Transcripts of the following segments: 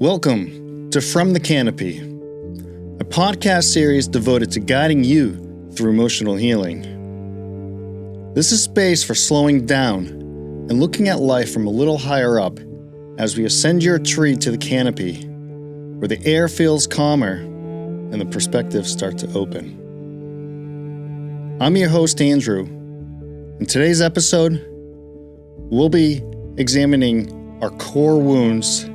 Welcome to From the Canopy, a podcast series devoted to guiding you through emotional healing. This is space for slowing down and looking at life from a little higher up as we ascend your tree to the canopy, where the air feels calmer and the perspectives start to open. I'm your host, Andrew. In today's episode, we'll be examining our core wounds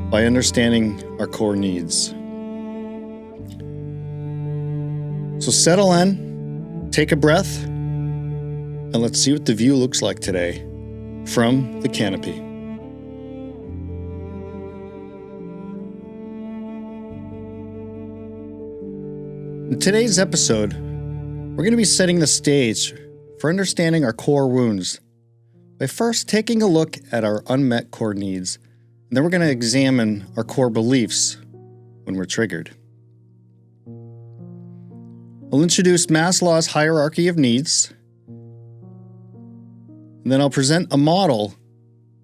by understanding our core needs. So settle in, take a breath, and let's see what the view looks like today from the canopy. In today's episode, we're going to be setting the stage for understanding our core wounds by first taking a look at our unmet core needs, and then we're going to examine our core beliefs when we're triggered. I'll introduce Maslow's hierarchy of needs, and then I'll present a model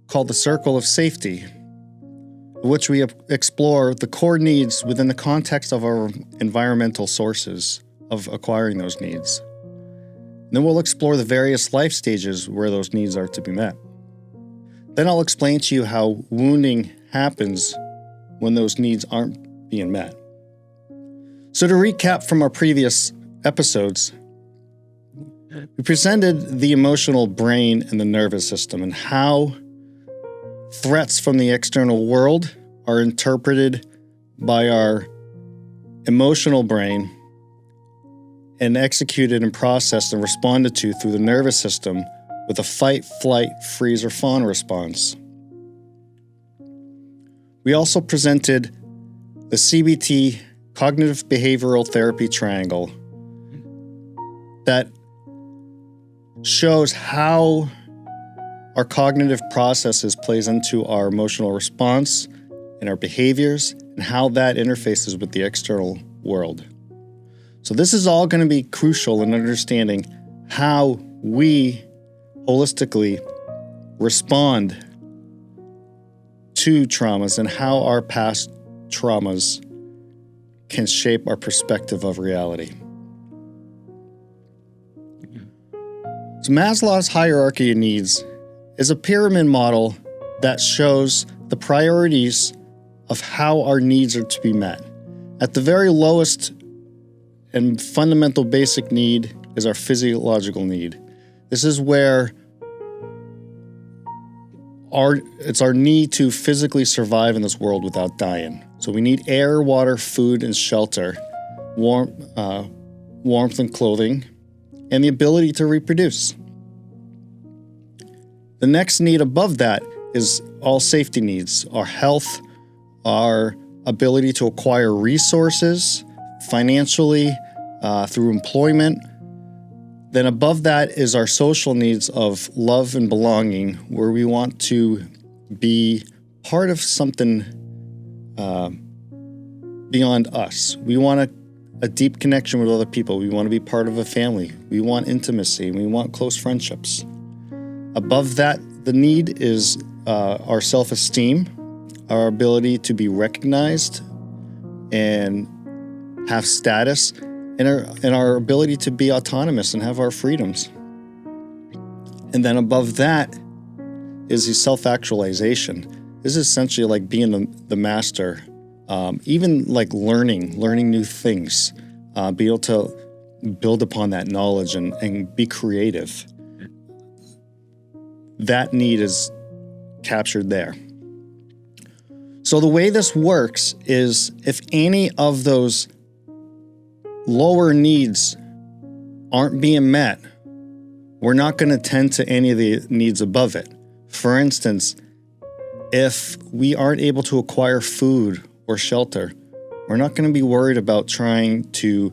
called the circle of safety, in which we explore the core needs within the context of our environmental sources of acquiring those needs. And then we'll explore the various life stages where those needs are to be met. Then I'll explain to you how wounding happens when those needs aren't being met. So to recap from our previous episodes, we presented the emotional brain and the nervous system and how threats from the external world are interpreted by our emotional brain and executed and processed and responded to through the nervous system with a fight, flight, freeze, or fawn response. We also presented the CBT, Cognitive Behavioral Therapy Triangle, that shows how our cognitive processes plays into our emotional response and our behaviors and how that interfaces with the external world. So this is all going to be crucial in understanding how we holistically respond to traumas and how our past traumas can shape our perspective of reality. So Maslow's hierarchy of needs is a pyramid model that shows the priorities of how our needs are to be met. At the very lowest and fundamental basic need is our physiological need. This is where it's our need to physically survive in this world without dying. So we need air, water, food, and shelter, warmth and clothing, and the ability to reproduce. The next need above that is all safety needs, our health, our ability to acquire resources financially, through employment. Then above that is our social needs of love and belonging, where we want to be part of something beyond us. We want a deep connection with other people. We want to be part of a family. We want intimacy. We want close friendships. Above that, the need is our self-esteem, our ability to be recognized and have status, and our ability to be autonomous and have our freedoms. And then above that is the self-actualization. This is essentially like being the master, even like learning new things, be able to build upon that knowledge and be creative. That need is captured there. So the way this works is if any of those lower needs aren't being met, we're not going to tend to any of the needs above it. For instance, if we aren't able to acquire food or shelter, we're not going to be worried about trying to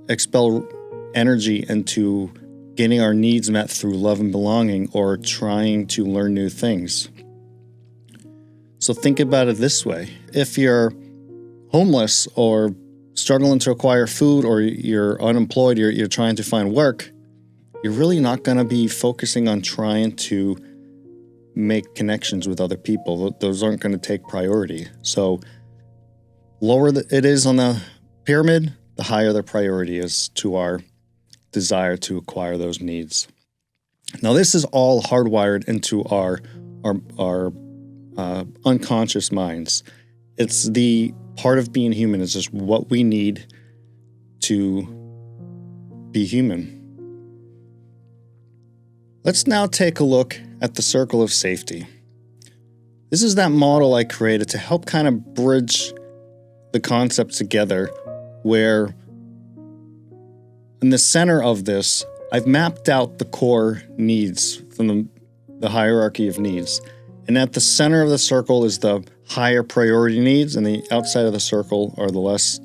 expel energy into getting our needs met through love and belonging or trying to learn new things. So think about it this way. If you're homeless or struggling to acquire food, or you're unemployed, you're trying to find work, you're really not going to be focusing on trying to make connections with other people. Those aren't going to take priority. So lower it is on the pyramid, the higher the priority is to our desire to acquire those needs. Now, this is all hardwired into our unconscious minds. It's the part of being human. It's just what we need to be human. Let's now take a look at the circle of safety. This is that model I created to help kind of bridge the concepts together, where in the center of this, I've mapped out the core needs from the hierarchy of needs. And at the center of the circle is the higher priority needs, and the outside of the circle are the less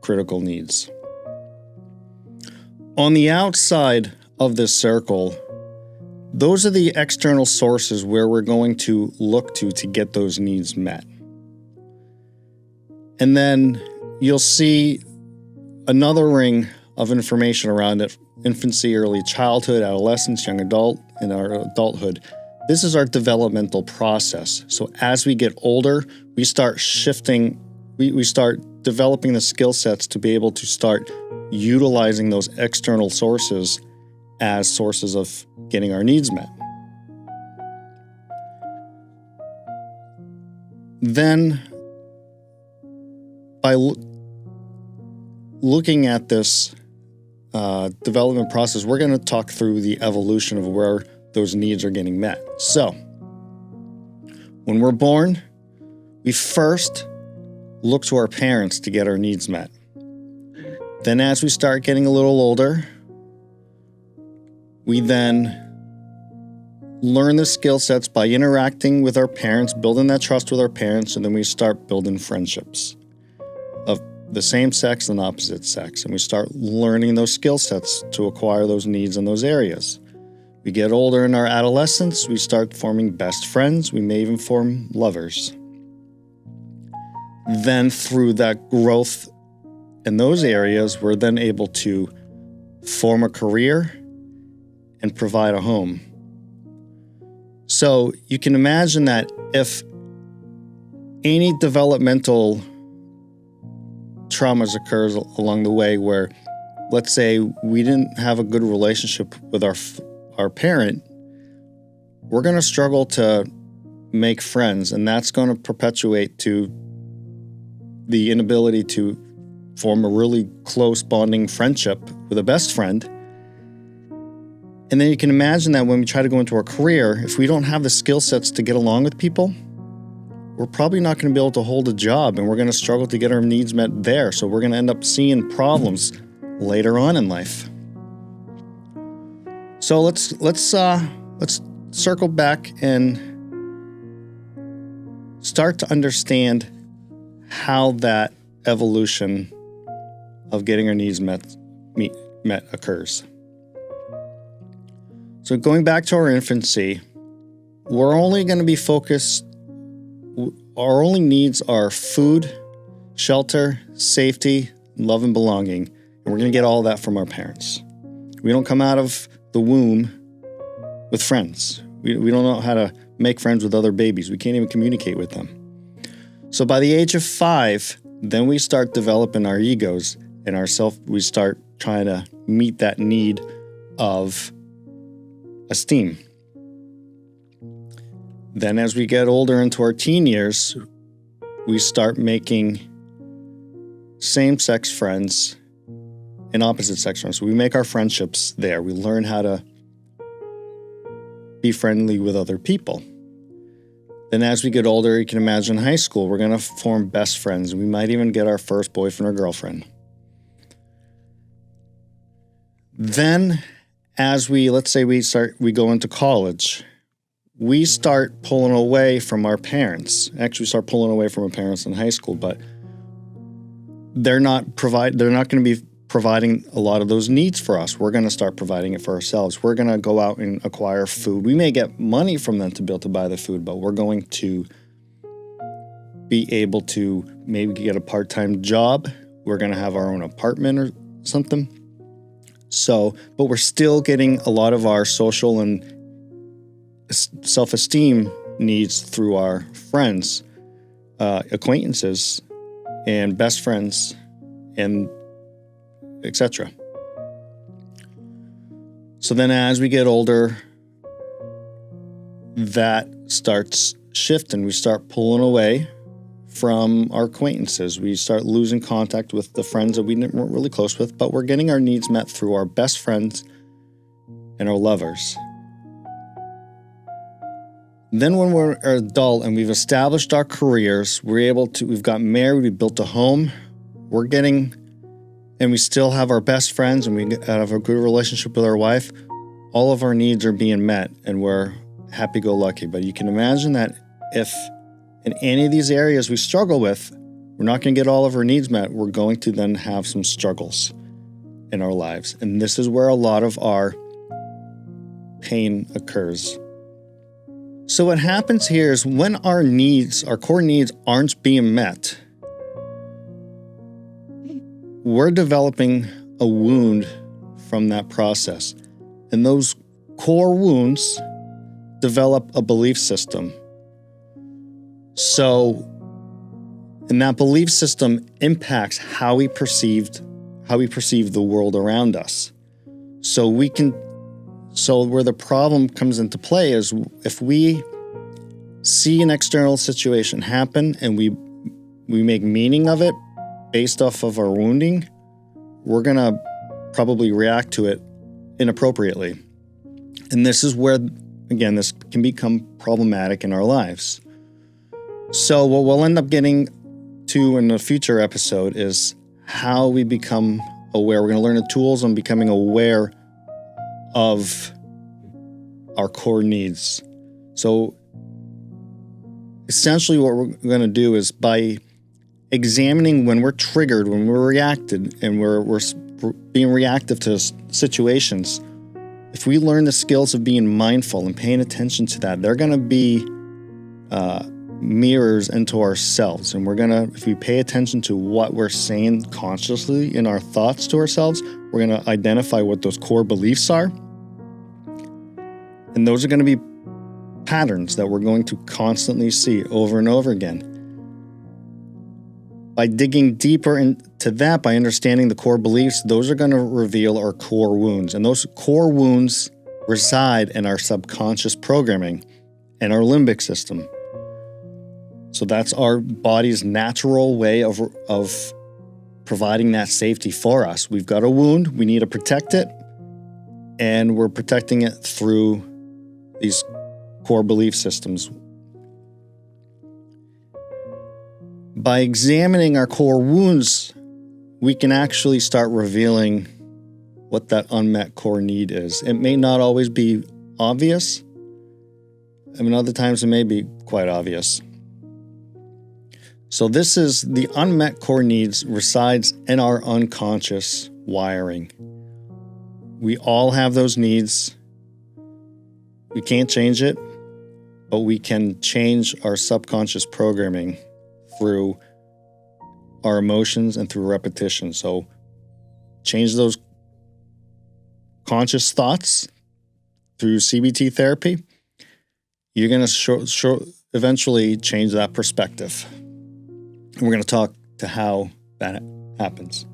critical needs. On the outside of this circle, those are the external sources where we're going to look to get those needs met. And then you'll see another ring of information around it: infancy, early childhood, adolescence, young adult, and our adulthood. This is our developmental process. So as we get older, we start shifting, we start developing the skill sets to be able to start utilizing those external sources as sources of getting our needs met. Then, by looking at this development process, we're going to talk through the evolution of where those needs are getting met. So, when we're born, we first look to our parents to get our needs met. Then as we start getting a little older, we then learn the skill sets by interacting with our parents, building that trust with our parents, and then we start building friendships of the same sex and opposite sex. And we start learning those skill sets to acquire those needs in those areas. We get older in our adolescence, we start forming best friends, we may even form lovers. Then through that growth in those areas, we're then able to form a career and provide a home. So you can imagine that if any developmental traumas occurs along the way where, let's say, we didn't have a good relationship with our parent, we're going to struggle to make friends, and that's going to perpetuate to the inability to form a really close bonding friendship with a best friend. And then you can imagine that when we try to go into our career, if we don't have the skill sets to get along with people, we're probably not going to be able to hold a job, and we're going to struggle to get our needs met there. So we're going to end up seeing problems later on in life. So let's circle back and start to understand how that evolution of getting our needs met occurs. So going back to our infancy, we're only going to be focused, our only needs are food, shelter, safety, love, and belonging. And we're going to get all that from our parents. We don't come out of the womb with friends. We don't know how to make friends with other babies. We can't even communicate with them. So by the age of 5, then we start developing our egos and we start trying to meet that need of esteem. Then as we get older into our teen years, we start making same-sex friends and opposite-sex friends. So we make our friendships there. We learn how to be friendly with other people. Then as we get older, you can imagine high school, we're going to form best friends. We might even get our first boyfriend or girlfriend. Then as let's say we go into college, we start pulling away from our parents. Actually, we start pulling away from our parents in high school, but they're not going to be providing a lot of those needs for us. We're going to start providing it for ourselves. We're going to go out and acquire food. We may get money from them to be able to buy the food, but we're going to be able to maybe get a part-time job. We're going to have our own apartment or something. So, but we're still getting a lot of our social and self-esteem needs through our friends, acquaintances, and best friends, and etc. So then as we get older, that starts shifting. We start pulling away from our acquaintances. We start losing contact with the friends that we weren't really close with, but we're getting our needs met through our best friends and our lovers. Then when we're an adult and we've established our careers, we've got married, we built a home, and we still have our best friends and we have a good relationship with our wife, all of our needs are being met and we're happy-go-lucky. But you can imagine that if in any of these areas we struggle with, we're not going to get all of our needs met. We're going to then have some struggles in our lives. And this is where a lot of our pain occurs. So what happens here is when our core needs aren't being met, we're developing a wound from that process. And those core wounds develop a belief system. And that belief system impacts how we perceive the world around us. So where the problem comes into play is if we see an external situation happen and we make meaning of it based off of our wounding, we're going to probably react to it inappropriately. And this is where, again, this can become problematic in our lives. So what we'll end up getting to in a future episode is how we become aware. We're going to learn the tools on becoming aware of our core needs. So essentially what we're going to do is by examining when we're triggered, when we're reacted, and we're being reactive to situations, if we learn the skills of being mindful and paying attention to that, they're going to be mirrors into ourselves. And if we pay attention to what we're saying consciously in our thoughts to ourselves, we're going to identify what those core beliefs are. And those are going to be patterns that we're going to constantly see over and over again. By digging deeper into that, by understanding the core beliefs, those are going to reveal our core wounds. And those core wounds reside in our subconscious programming and our limbic system. So that's our body's natural way of providing that safety for us. We've got a wound, we need to protect it, and we're protecting it through these core belief systems. By examining our core wounds, we can actually start revealing what that unmet core need is. It may not always be obvious. Other times it may be quite obvious. So this is the unmet core needs resides in our unconscious wiring. We all have those needs. We can't change it, but we can change our subconscious programming through our emotions and through repetition. So change those conscious thoughts through CBT therapy. You're going to eventually change that perspective. And we're going to talk to how that happens.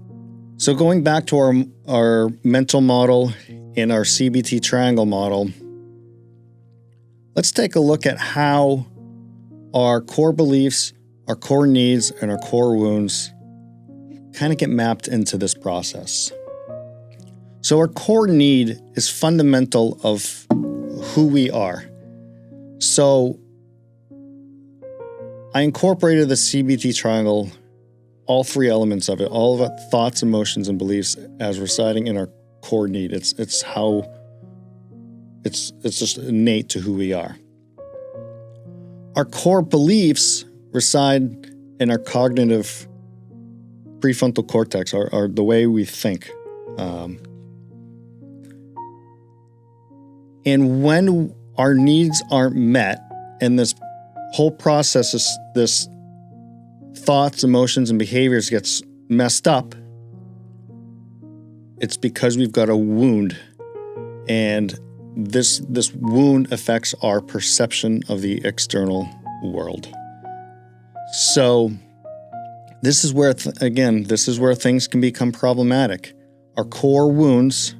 So going back to our mental model and our CBT triangle model, let's take a look at how our core beliefs, our core needs, and our core wounds kind of get mapped into this process. So our core need is fundamental of who we are. So I incorporated the CBT triangle, all three elements of it, all of our thoughts, emotions, and beliefs as residing in our core need. It's just innate to who we are. Our core beliefs reside in our cognitive prefrontal cortex, or the way we think. And when our needs aren't met, and this whole process, this thoughts, emotions, and behaviors gets messed up, it's because we've got a wound. And this wound affects our perception of the external world. So this is where, this is where things can become problematic. Our core wounds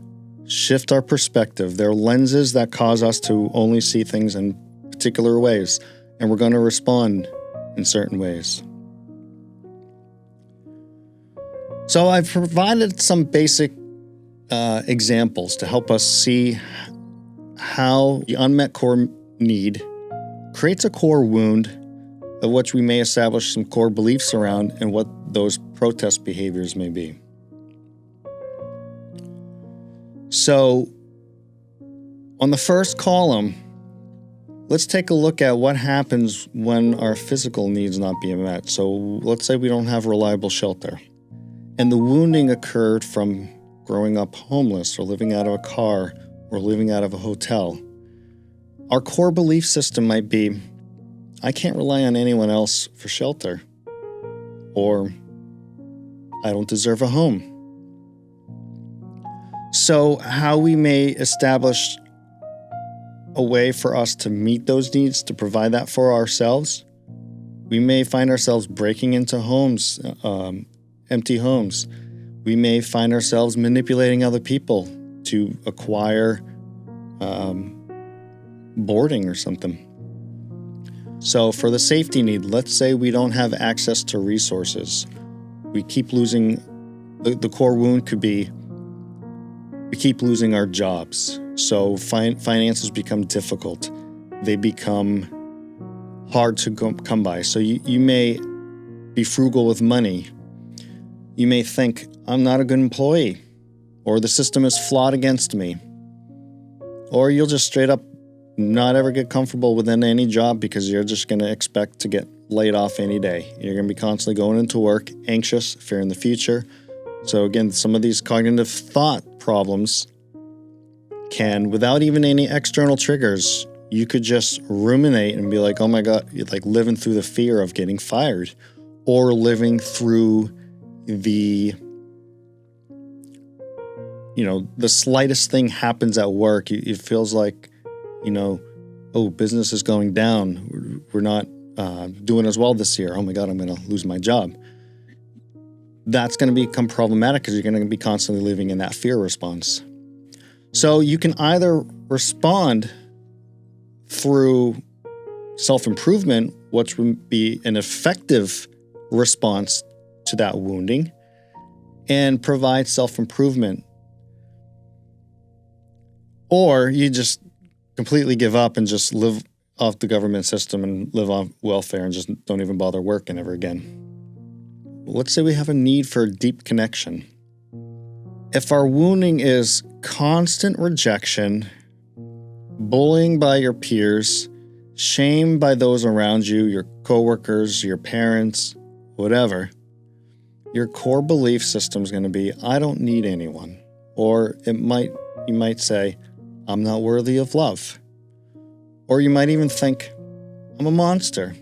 shift our perspective. They're lenses that cause us to only see things in particular ways, and we're going to respond in certain ways. So I've provided some basic examples to help us see how the unmet core need creates a core wound of which we may establish some core beliefs around and what those protest behaviors may be. So on the first column, let's take a look at what happens when our physical needs not being met. So let's say we don't have reliable shelter, and the wounding occurred from growing up homeless or living out of a car or living out of a hotel. Our core belief system might be, I can't rely on anyone else for shelter, or I don't deserve a home. So how we may establish a way for us to meet those needs, to provide that for ourselves, we may find ourselves breaking into homes, empty homes. We may find ourselves manipulating other people to acquire boarding or something. So for the safety need, let's say we don't have access to resources. We keep losing, the core wound could be, we keep losing our jobs. So finances become difficult. They become hard to come by. So you may be frugal with money. You may think, I'm not a good employee, or the system is flawed against me. Or you'll just straight up not ever get comfortable within any job because you're just going to expect to get laid off any day. You're going to be constantly going into work, anxious, fearing the future. So again, some of these cognitive thought problems can, without even any external triggers, you could just ruminate and be like, oh my God, you're like living through the fear of getting fired, or living through the slightest thing happens at work. It feels like, oh, business is going down. We're not doing as well this year. Oh my God, I'm going to lose my job. That's going to become problematic because you're going to be constantly living in that fear response. So you can either respond through self-improvement, which would be an effective response to that wounding, and provide self-improvement. Or you just completely give up and just live off the government system and live on welfare and just don't even bother working ever again. Let's say we have a need for a deep connection. If our wounding is constant rejection, bullying by your peers, shame by those around you, your coworkers, your parents, whatever, your core belief system is going to be, I don't need anyone. Or you might say, I'm not worthy of love. Or you might even think, I'm a monster.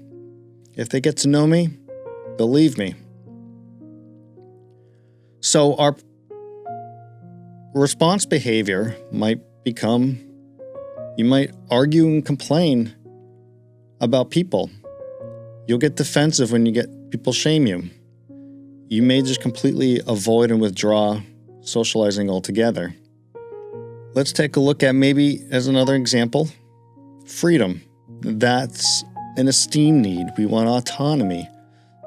If they get to know me, they'll leave me. So our response behavior might become, you might argue and complain about people. You'll get defensive when you get people shame you. You may just completely avoid and withdraw socializing altogether. Let's take a look at, maybe as another example, freedom. That's an esteem need. We want autonomy.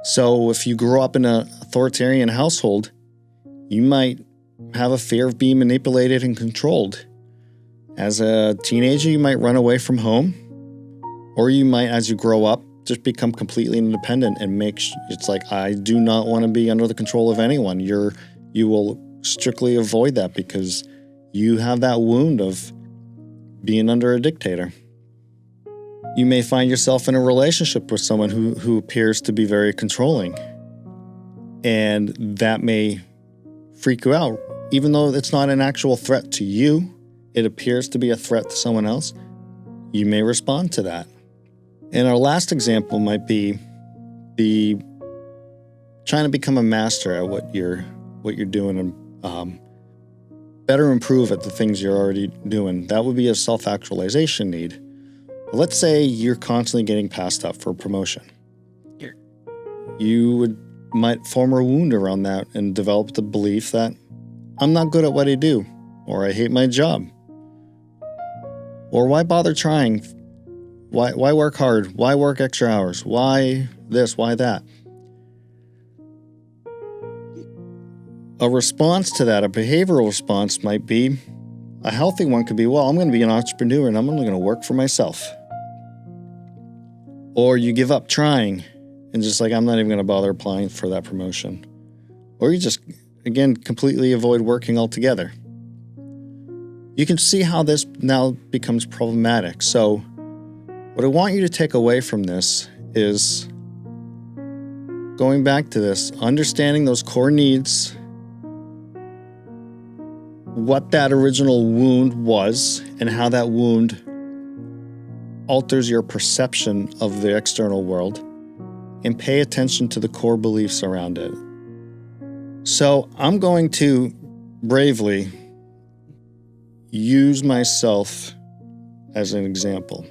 So if you grow up in an authoritarian household, you might have a fear of being manipulated and controlled. As a teenager, you might run away from home, or you might, as you grow up, just become completely independent and it's like, I do not want to be under the control of anyone. You will strictly avoid that because you have that wound of being under a dictator. You may find yourself in a relationship with someone who appears to be very controlling, and that may freak you out. Even though it's not an actual threat to you, it appears to be a threat to someone else, you may respond to that. And our last example might be the trying to become a master at what you're doing and better improve at the things you're already doing. That would be a self-actualization need. Let's say you're constantly getting passed up for promotion. You might form a wound around that and develop the belief that I'm not good at what I do, or I hate my job, or why bother trying? Why work hard? Why work extra hours? Why this? Why that? A response to that, a behavioral response might be, a healthy one could be, well, I'm going to be an entrepreneur and I'm only going to work for myself. Or you give up trying and just like, I'm not even going to bother applying for that promotion. Or you just, again, completely avoid working altogether. You can see how this now becomes problematic. So what I want you to take away from this is going back to this, understanding those core needs, what that original wound was, and how that wound alters your perception of the external world, and pay attention to the core beliefs around it. So I'm going to bravely use myself as an example.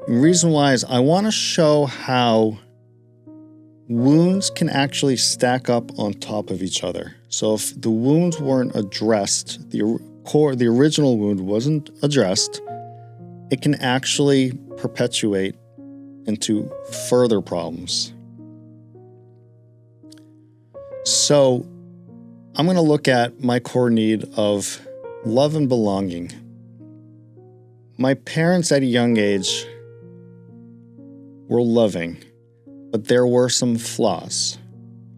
The reason why is I want to show how wounds can actually stack up on top of each other. So if the wounds weren't addressed, the original wound wasn't addressed, it can actually perpetuate into further problems. So I'm going to look at my core need of love and belonging. My parents at a young age were loving, but there were some flaws.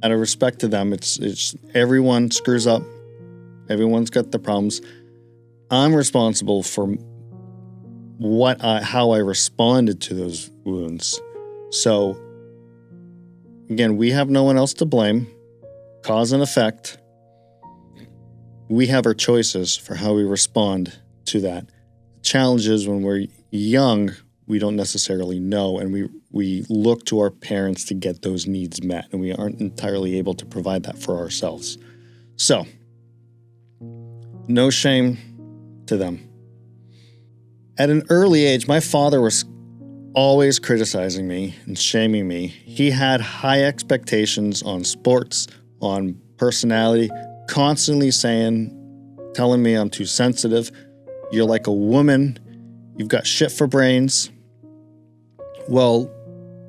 Out of respect to them, it's everyone screws up. Everyone's got the problems. I'm responsible for how I responded to those wounds. So again, we have no one else to blame. Cause and effect. We have our choices for how we respond to that. The challenge is when we're young, we don't necessarily know, and we look to our parents to get those needs met, and we aren't entirely able to provide that for ourselves. So, no shame to them. At an early age, my father was always criticizing me and shaming me. He had high expectations on sports, on personality, constantly telling me I'm too sensitive. You're like a woman. You've got shit for brains. Well,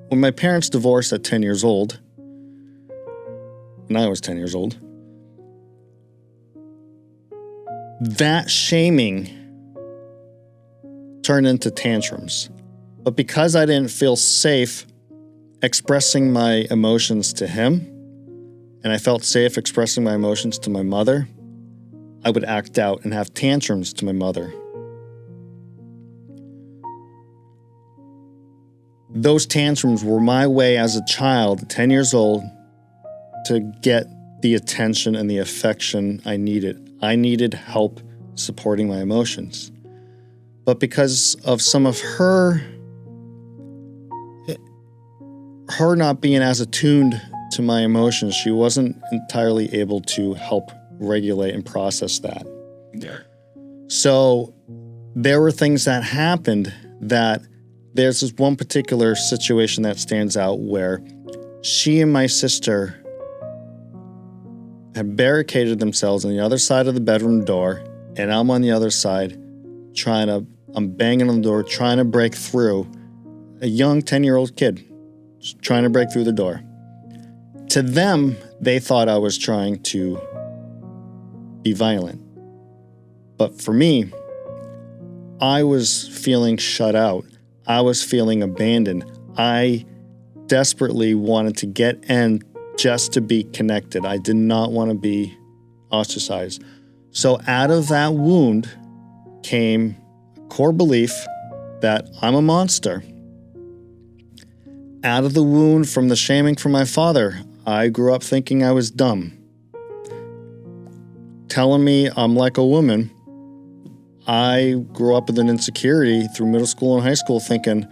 when my parents divorced at 10 years old, and I was 10 years old, that shaming turned into tantrums. But because I didn't feel safe expressing my emotions to him, and I felt safe expressing my emotions to my mother, I would act out and have tantrums to my mother. Those tantrums were my way as a child, 10 years old, to get the attention and the affection I needed. I needed help supporting my emotions. But because of some of her not being as attuned to my emotions, she wasn't entirely able to help regulate and process that. Yeah. So there were things that happened that there's this one particular situation that stands out where she and my sister had barricaded themselves on the other side of the bedroom door, and I'm on the other side I'm banging on the door, trying to break through. A young 10-year-old kid just trying to break through the door. To them, they thought I was trying to be violent. But for me, I was feeling shut out. I was feeling abandoned. I desperately wanted to get in just to be connected. I did not want to be ostracized. So out of that wound came a core belief that I'm a monster. Out of the wound from the shaming from my father, I grew up thinking I was dumb. Telling me I'm like a woman, I grew up with an insecurity through middle school and high school thinking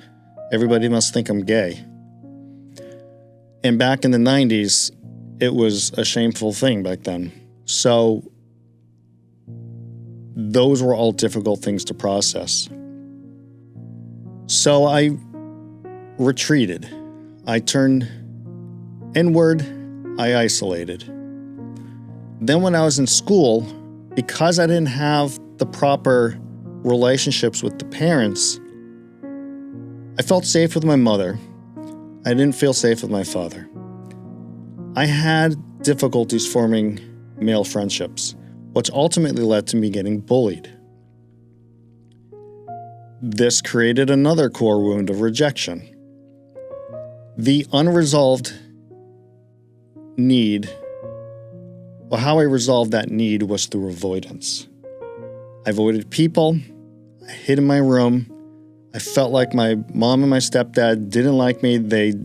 everybody must think I'm gay. And back in the 90s, it was a shameful thing back then. So those were all difficult things to process. So I retreated. I turned inward. I isolated. Then when I was in school, because I didn't have the proper relationships with the parents, I felt safe with my mother. I didn't feel safe with my father. I had difficulties forming male friendships, which ultimately led to me getting bullied. This created another core wound of rejection. The unresolved need, well, how I resolved that need was through avoidance. I avoided people. I hid in my room. I felt like my mom and my stepdad didn't like me. It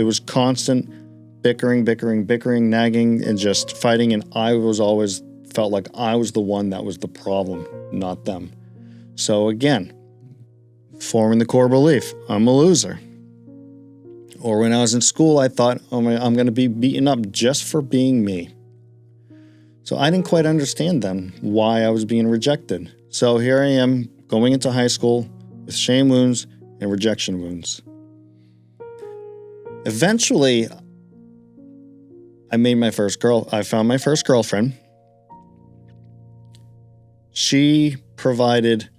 was constant bickering, nagging, and just fighting. And I was always felt like I was the one that was the problem, not them. So again, forming the core belief, I'm a loser. Or when I was in school, I thought, I'm going to be beaten up just for being me. So I didn't quite understand then why I was being rejected. So here I am going into high school with shame wounds and rejection wounds. Eventually, I found my first girlfriend. She provided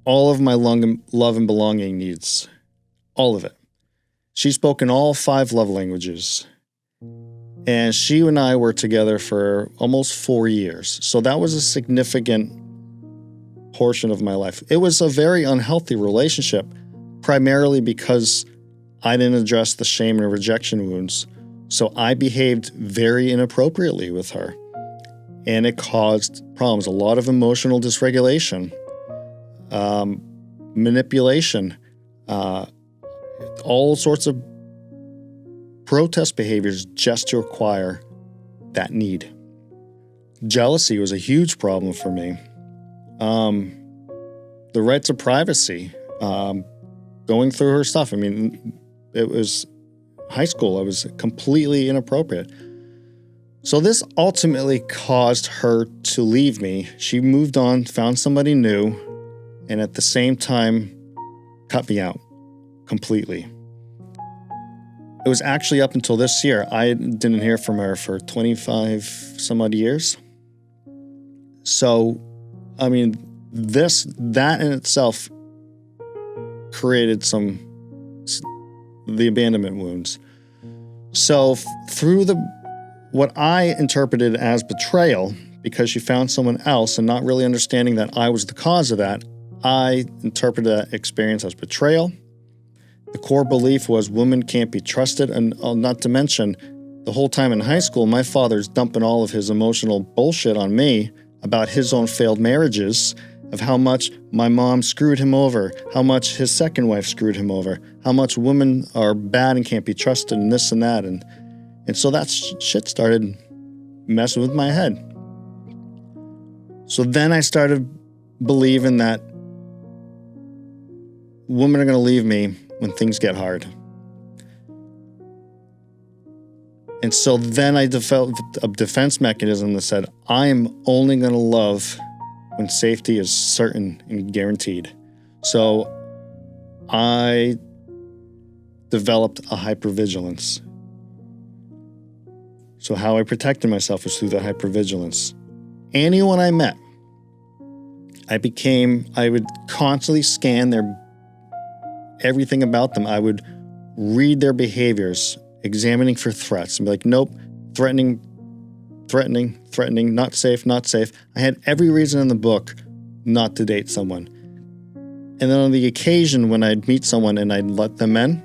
all of my love and belonging needs. All of it. She spoke in all 5 love languages. And she and I were together for almost 4 years. So that was a significant portion of my life. It was a very unhealthy relationship, primarily because I didn't address the shame and rejection wounds. So I behaved very inappropriately with her. And it caused problems, a lot of emotional dysregulation, manipulation, all sorts of protest behaviors just to acquire that need. Jealousy was a huge problem for me. The right to privacy, going through her stuff. I mean, it was high school. It was completely inappropriate. So this ultimately caused her to leave me. She moved on, found somebody new, and at the same time, cut me out completely. It was actually up until this year. I didn't hear from her for 25 some odd years. So, I mean, that in itself created the abandonment wounds. So through what I interpreted as betrayal, because she found someone else and not really understanding that I was the cause of that, I interpreted that experience as betrayal. The core belief was women can't be trusted, and not to mention, the whole time in high school, my father's dumping all of his emotional bullshit on me about his own failed marriages, of how much my mom screwed him over, how much his second wife screwed him over, how much women are bad and can't be trusted, and this and that. And so that shit started messing with my head. So then I started believing that women are going to leave me when things get hard. And so then I developed a defense mechanism that said, I'm only going to love when safety is certain and guaranteed. So I developed a hypervigilance. So how I protected myself was through the hypervigilance. Anyone I met, I would constantly scan everything about them. I would read their behaviors, examining for threats, and be like, nope, threatening, not safe. I had every reason in the book not to date someone. And then on the occasion when I'd meet someone and I'd let them in,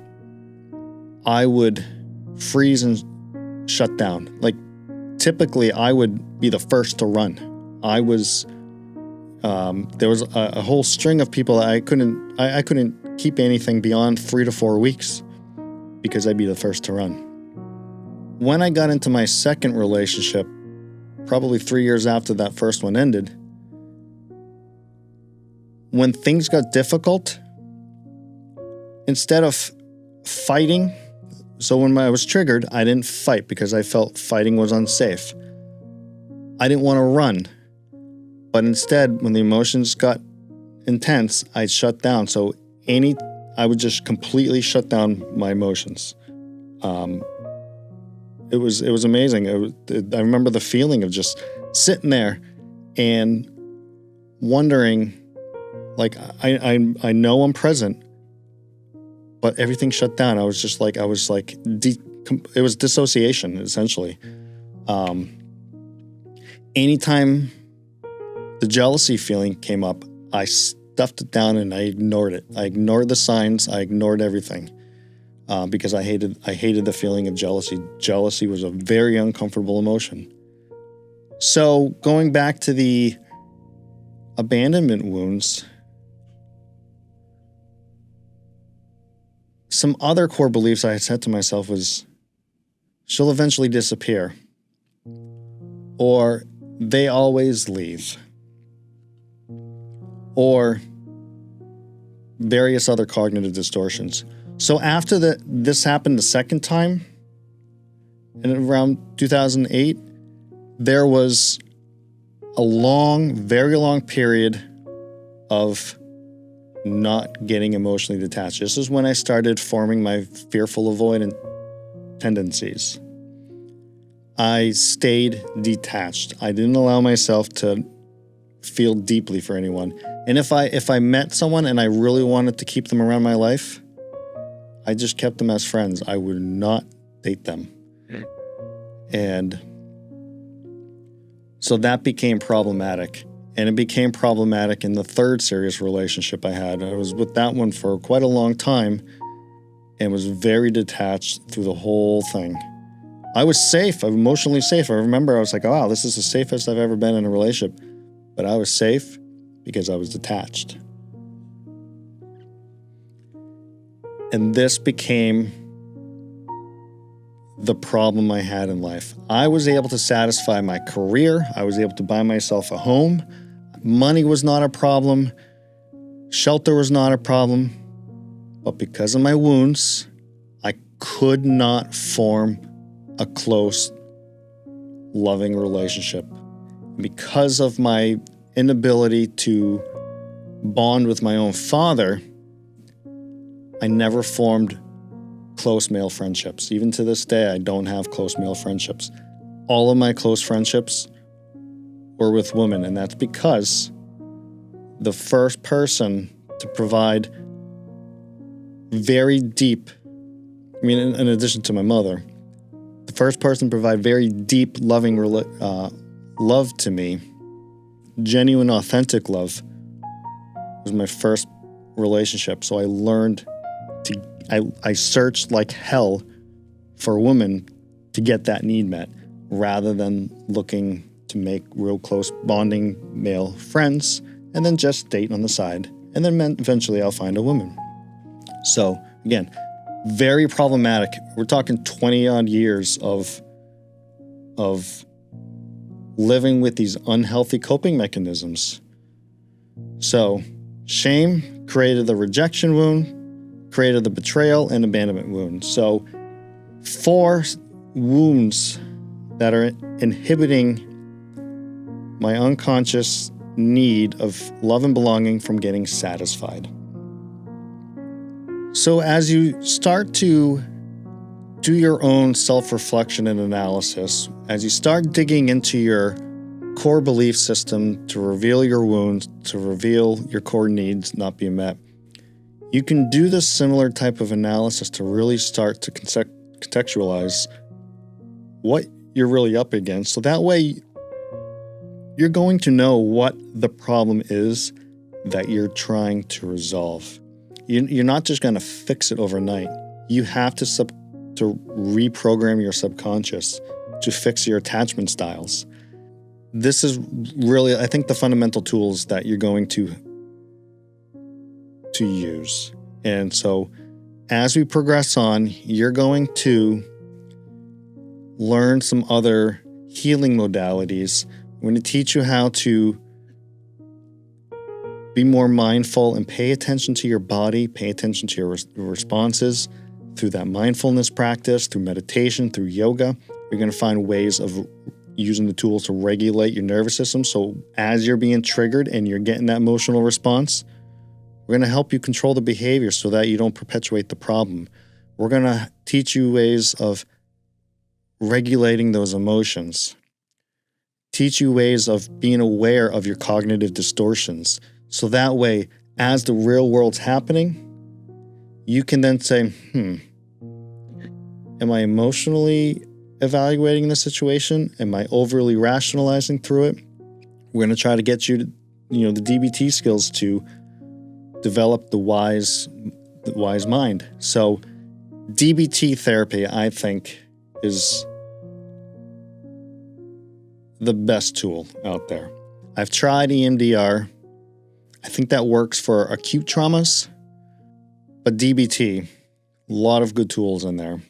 I would freeze and shut down. Like, typically I would be the first to run. There was a whole string of people that I couldn't keep anything beyond 3 to 4 weeks because I'd be the first to run. When I got into my second relationship, probably 3 years after that first one ended, when things got difficult, instead of fighting, so when I was triggered, I didn't fight because I felt fighting was unsafe. I didn't want to run But instead, when the emotions got intense, I'd shut down. So I would just completely shut down my emotions. It was amazing. I remember the feeling of just sitting there and wondering, like, I know I'm present, but everything shut down. It was dissociation, essentially. Anytime the jealousy feeling came up, I stuffed it down and I ignored it. I ignored the signs. I ignored everything because I hated the feeling of jealousy. Jealousy was a very uncomfortable emotion. So going back to the abandonment wounds, some other core beliefs I had said to myself was, she'll eventually disappear, or they always leave, or various other cognitive distortions. So after this happened the second time, in around 2008, there was a very long period of not getting emotionally detached. This is when I started forming my fearful avoidant tendencies. I stayed detached. I didn't allow myself to feel deeply for anyone. And if I met someone and I really wanted to keep them around my life, I just kept them as friends. I would not date them. And so that became problematic. And it became problematic in the third serious relationship I had. I was with that one for quite a long time and was very detached through the whole thing. I was safe. I'm emotionally safe. I remember I was like, oh, wow, this is the safest I've ever been in a relationship. But I was safe because I was detached. And this became the problem I had in life. I was able to satisfy my career. I was able to buy myself a home. Money was not a problem. Shelter was not a problem. But because of my wounds, I could not form a close, loving relationship. Because of my inability to bond with my own father, I never formed close male friendships. Even to this day, I don't have close male friendships. All of my close friendships were with women, and that's because the first person to provide very deep, in addition to my mother, the first person to provide very deep, loving love to me, genuine, authentic love, was my first relationship. So I learned I searched like hell for a woman to get that need met, rather than looking to make real close bonding male friends and then just date on the side. And then eventually I'll find a woman. So again, very problematic. We're talking 20 odd years of living with these unhealthy coping mechanisms. So shame created the rejection wound, created the betrayal and abandonment wound. So 4 wounds that are inhibiting my unconscious need of love and belonging from getting satisfied. So as you start to do your own self-reflection and analysis, as you start digging into your core belief system to reveal your wounds, to reveal your core needs not being met, you can do this similar type of analysis to really start to contextualize what you're really up against. So that way, you're going to know what the problem is that you're trying to resolve. You're not just going to fix it overnight. You have to reprogram your subconscious to fix your attachment styles. This is really, I think, the fundamental tools that you're going to use. And so as we progress on, you're going to learn some other healing modalities. I'm going to teach you how to be more mindful and pay attention to your body, pay attention to your responses through that mindfulness practice, through meditation, through yoga. You're going to find ways of using the tools to regulate your nervous system. So as you're being triggered and you're getting that emotional response, we're going to help you control the behavior so that you don't perpetuate the problem. We're going to teach you ways of regulating those emotions, teach you ways of being aware of your cognitive distortions. So that way, as the real world's happening, you can then say, am I emotionally evaluating the situation? Am I overly rationalizing through it? We're going to try to get you to, the DBT skills to develop the wise mind. So DBT therapy, I think, is the best tool out there. I've tried EMDR. I think that works for acute traumas, but DBT, a lot of good tools in there.